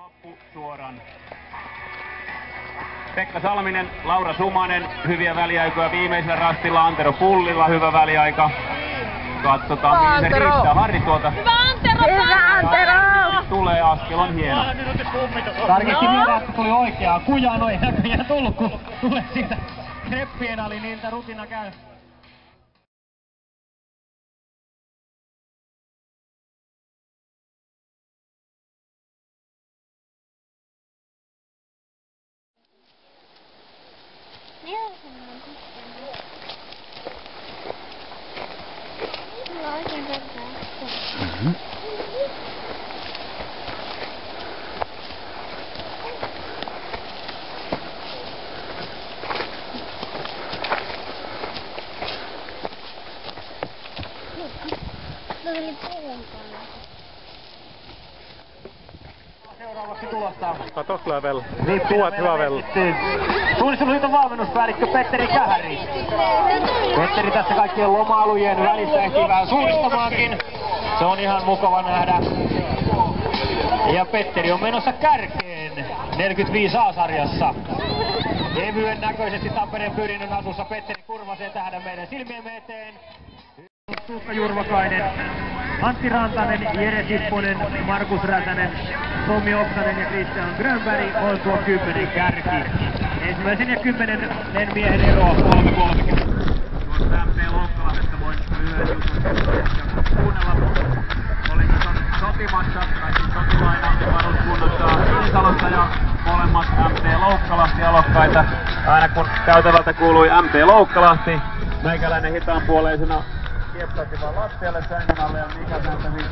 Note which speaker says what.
Speaker 1: loppusuoran. Pekka Salminen, Laura Sumanen, hyviä väliaikoja viimeisellä rastilla. Antero Pullilla hyvä väliaika. Katsotaan mihin se riittää. Harri tuolta.
Speaker 2: Hyvä Antero!
Speaker 3: Hyvä Antero!
Speaker 1: Tulee, askel on hieno.
Speaker 4: Tarkisti vielä, että tuli oikeaa kujaa, no ei näköjään tullut, kun tulee siitä kreppien ali, niiltä rutina käy. Seuraavaksi tulosta.
Speaker 5: Katos level. Tuot hyvä level.
Speaker 4: Suunnistusliiton valmennuspäällikkö Petteri Kähäri. Petteri tässä kaikkien lomailujen välissä ehtii vähän suunnistamaankin. Se on ihan mukava nähdä. Ja Petteri on menossa kärkeen 45 A-sarjassa. Kevyen näköisesti Tampereen Pyrinnön asussa Petteri Kurvasee tähän meidän silmiemme eteen. Tuukka Jurvakainen, Antti Rantanen, Jere Sipponen, Markus Räsänen, Tommi Oksanen ja Christian Grönberg on tuo 10 kärki. Ensimmäisen ja 10 miehen eroa 3-30.
Speaker 1: Tuosta MP Loukkalahdesta voin lyhyen jutun kuunnella. Oli sotimassa, tai siis sotilaina varuskunnassa Iisalossa ja molemmat MP Loukkalahti alokkaita. Aina kun käytävältä kuului MP Loukkalahti, meikäläinen hitaanpuoleisena kiepsasi vaan lattialle sängyn alle ja mikä sääntäisi